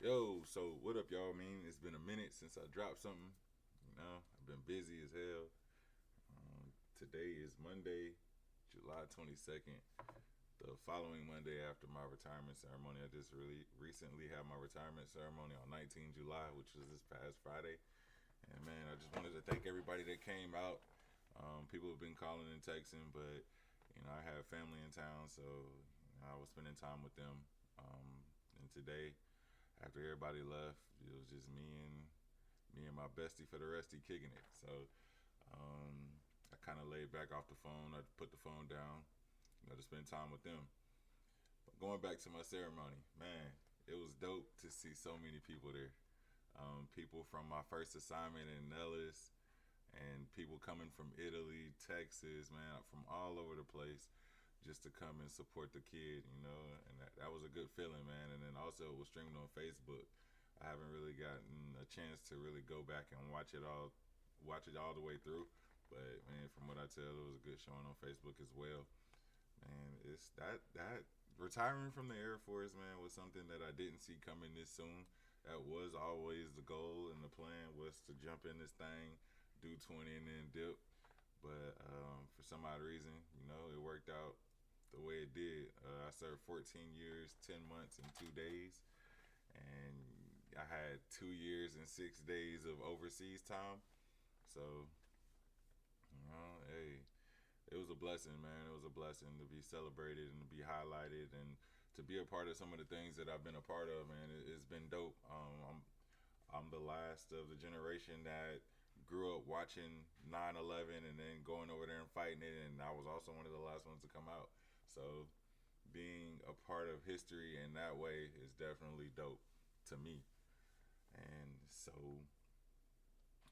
Yo, so what up, y'all? It's been a minute since I dropped something. I've been busy as hell. Today is Monday, July 22nd. The following Monday after my retirement ceremony, I just really recently had my retirement ceremony on 19 July, which was this past Friday. And man, I just wanted to thank everybody that came out. People have been calling and texting, but I have family in town, so I was spending time with them. And today, after everybody left, it was just me and my bestie for the resty kicking it. So I kind of laid back off the phone. I put the phone down, to spend time with them. But going back to my ceremony, man, it was dope to see so many people there. People from my first assignment in Nellis, and people coming from Italy, Texas, man, from all over the place, just to come and support the kid, and that was a good feeling, man. And then also it was streamed on Facebook. I haven't really gotten a chance to really go back and watch it all the way through. But man, from what I tell, it was a good showing on Facebook as well. Man, it's that retiring from the Air Force, man, was something that I didn't see coming this soon. That was always the goal and the plan was to jump in this thing, do 20 and then dip. But for some odd reason, it worked out the way it did. I served 14 years, 10 months, and 2 days, and I had 2 years and 6 days of overseas time. So, hey, it was a blessing, man. It was a blessing to be celebrated and to be highlighted and to be a part of some of the things that I've been a part of, man. It's been dope. I'm the last of the generation that grew up watching 9/11 and then going over there and fighting it, and I was also one of the last ones to come out. So being a part of history in that way is definitely dope to me. And so,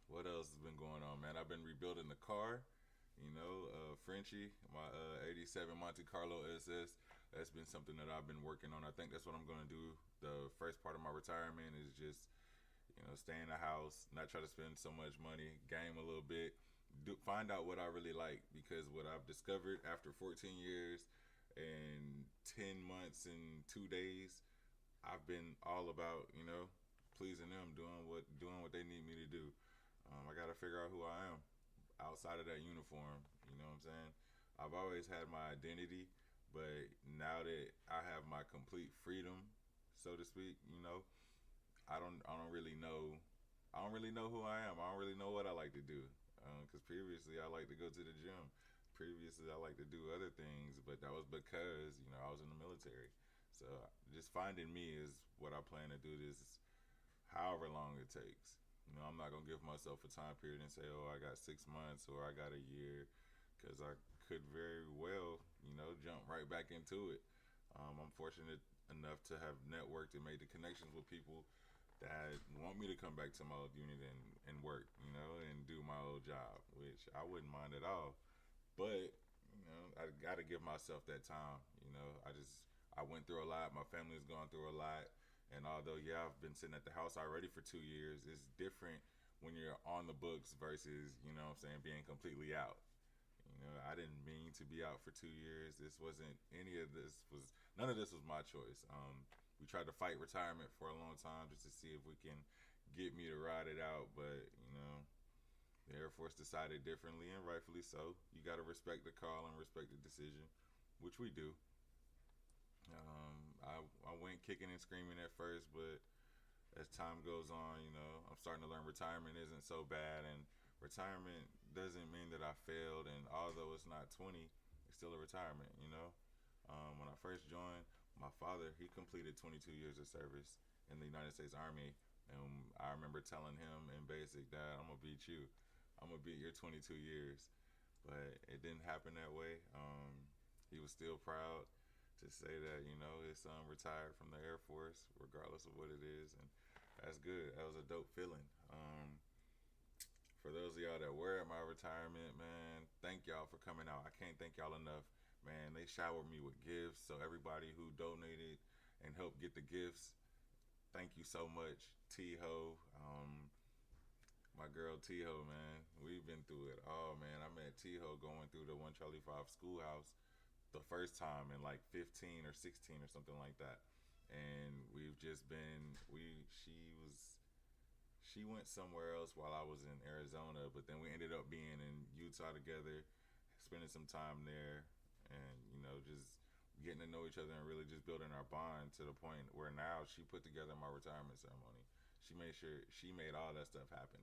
what else has been going on, man? I've been rebuilding the car. Frenchie, my '87 Monte Carlo SS. That's been something that I've been working on. I think that's what I'm gonna do. The first part of my retirement is just stay in the house, not try to spend so much money, game a little bit, find out what I really like. Because what I've discovered after 14 years and 10 months and 2 days, I've been all about pleasing them, doing what they need me to do. I got to figure out who I am outside of that uniform. You know what I'm saying? I've always had my identity, but now that I have my complete freedom, so to speak, I don't really know. I don't really know who I am. I don't really know what I like to do. Because previously I like to go to the gym. Previously I like to do other things, but that was because I was in the military. So just finding me is what I plan to do. This however long it takes. I'm not gonna give myself a time period and say, oh, I got 6 months or I got a year, because I could very well, jump right back into it. I'm fortunate enough to have networked and made the connections with people that want me to come back to my old unit and work, and do my old job, which I wouldn't mind at all. But, I got to give myself that time. I went through a lot. My family's gone through a lot. And although, yeah, I've been sitting at the house already for 2 years, it's different when you're on the books versus, what I'm saying, being completely out. I didn't mean to be out for 2 years. This wasn't any of this was none of this was my choice. We tried to fight retirement for a long time just to see if we can get me to ride it out, but the Air Force decided differently, and rightfully so. You got to respect the call and respect the decision, which we do. I went kicking and screaming at first, but as time goes on, I'm starting to learn retirement isn't so bad, and retirement doesn't mean that I failed. And although it's not 20, it's still a retirement. When I first joined, my father he completed 22 years of service in the United States Army, and I remember telling him in basic, Dad, I'm gonna beat you. I'm gonna beat your 22 years, but it didn't happen that way. He was still proud to say that his son retired from the Air Force, regardless of what it is, and that's good. That was a dope feeling. For those of y'all that were at my retirement, man, thank y'all for coming out. I can't thank y'all enough, man. They showered me with gifts, so everybody who donated and helped get the gifts, thank you so much, T Ho. My girl T Ho, man, we've been through it all, man. I met T Ho going through the One Charlie Five schoolhouse the first time in like 15 or 16 or something like that. And we've just just been she went somewhere else while I was in Arizona, but then we ended up being in Utah together, spending some time there, and just getting to know each other and really just building our bond to the point where now she put together my retirement ceremony. She made all that stuff happen.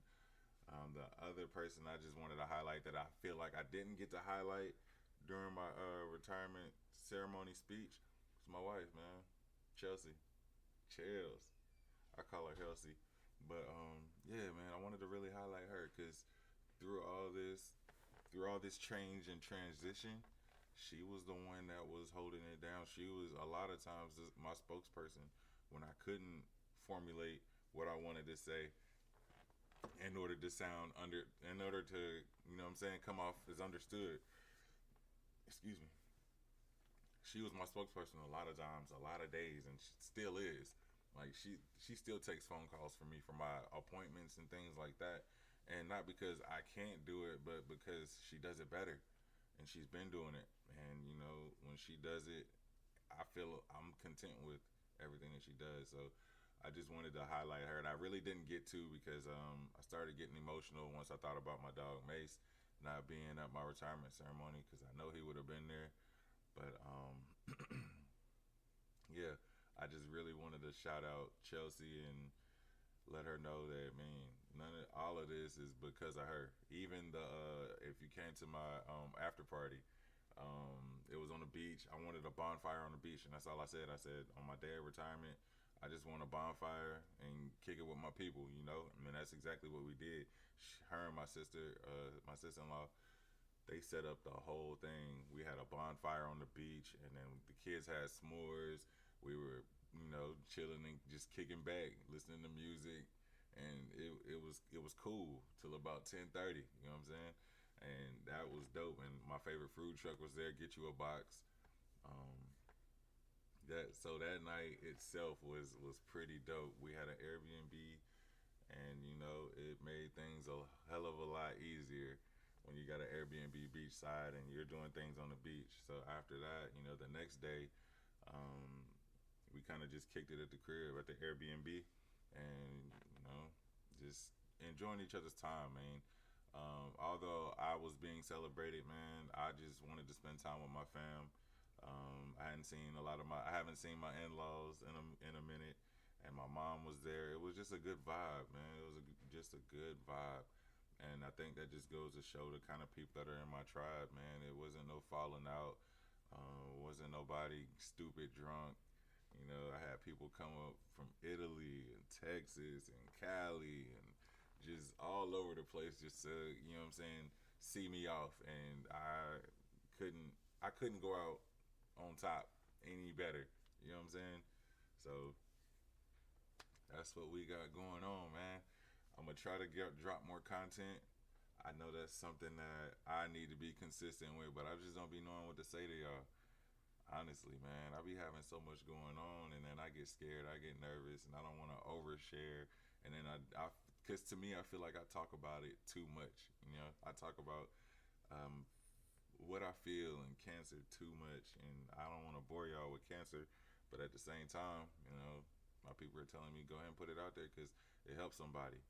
The other person I just wanted to highlight that I feel like I didn't get to highlight during my retirement ceremony speech was my wife, man, Chelsea. Chels. I call her Chelsea. But yeah, man, I wanted to really highlight her because through all this, through all this change and transition, she was the one that was holding it down. She was a lot of times my spokesperson when I couldn't formulate what I wanted to say in order to what I'm saying, come off as understood. Excuse me. She was my spokesperson a lot of times, a lot of days, and she still is. Like she still takes phone calls for me for my appointments and things like that, and not because I can't do it, but because she does it better, and she's been doing it. And when she does it, I feel I'm content with everything that she does. So I just wanted to highlight her, and I really didn't get to because I started getting emotional once I thought about my dog Mace not being at my retirement ceremony because I know he would have been there. But yeah, I just really wanted to shout out Chelsea and let her know that, man, all of this is because of her. Even if you came to my after party, it was on the beach. I wanted a bonfire on the beach, and that's all I said. I said on my day of retirement, I just want a bonfire and kick it with my people. I mean, that's exactly what we did. Her and my sister-in-law, they set up the whole thing. We had a bonfire on the beach, and then the kids had s'mores. We were, chilling and just kicking back, listening to music, and it was cool till about 10:30. You know what I'm saying? And that was dope. And my favorite food truck was there. Get you a box. Um, that night itself was pretty dope. We had an Airbnb, and it made things a hell of a lot easier when you got an Airbnb beachside and you're doing things on the beach. So after that, the next day, um, we kind of just kicked it at the crib at the Airbnb, and just enjoying each other's time, man. Although I was being celebrated, man, I just wanted to spend time with my fam. I haven't seen my in-laws in a minute, and my mom was there. It was just a good vibe, man. It was just a good vibe, and I think that just goes to show the kind of people that are in my tribe, man. It wasn't no falling out. Wasn't nobody stupid drunk. I had people come up from Italy and Texas and Cali and just all over the place just to, what I'm saying, see me off. And couldn't I couldn't go out on top any better. You know what I'm saying? So that's what we got going on, man. I'm gonna try to drop more content. I know that's something that I need to be consistent with, but I just don't be knowing what to say to y'all. Honestly, man, I be having so much going on, and then I get scared, I get nervous, and I don't want to overshare. And then because to me, I feel like I talk about it too much. I talk about um, what I feel and cancer too much, and I don't want to bore y'all with cancer. But at the same time, my people are telling me go ahead and put it out there because it helps somebody,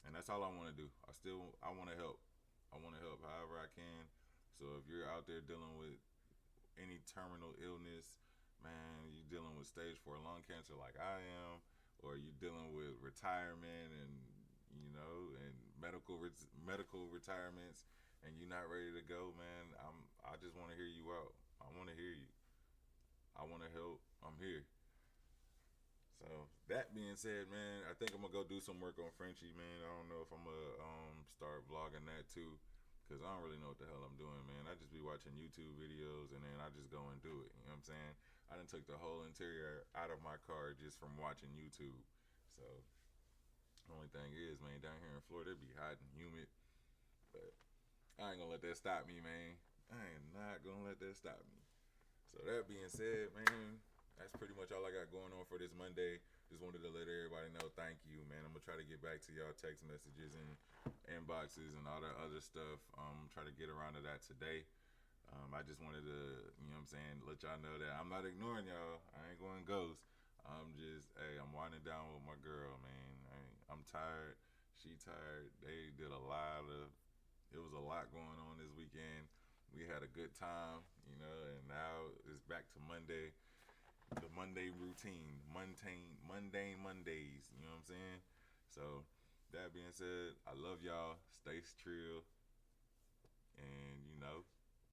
and that's all I want to do. I want to help. I want to help however I can. So if you're out there dealing with any terminal illness, man, you dealing with stage 4 lung cancer like I am, or you dealing with retirement and and medical retirements, and you're not ready to go, man, I just want to hear you out. I want to hear you. I want to help. I'm here. So that being said, man, I think I'm gonna go do some work on Frenchie, man. I don't know if I'm gonna start vlogging that too, cause I don't really know what the hell I'm doing, man. I just be watching YouTube videos and then I just go and do it. You know what I'm saying? I done took the whole interior out of my car just from watching YouTube. So the only thing is, man, down here in Florida it be hot and humid, but I ain't gonna let that stop me, man. I am not gonna let that stop me. So that being said, man, that's pretty much all I got going on for this Monday. Just wanted to let everybody know thank you, man. I'm going to try to get back to y'all text messages and inboxes and all that other stuff. Try to get around to that today. I just wanted to, let y'all know that I'm not ignoring y'all. I ain't going ghost. I'm it down with my girl, man. I'm tired. She tired. They did a lot of. It was a lot going on this weekend. We had a good time, and now it's back to Monday, the Monday routine, mundane Mondays. You know what I'm saying? So that being said, I love y'all. Stay trill, and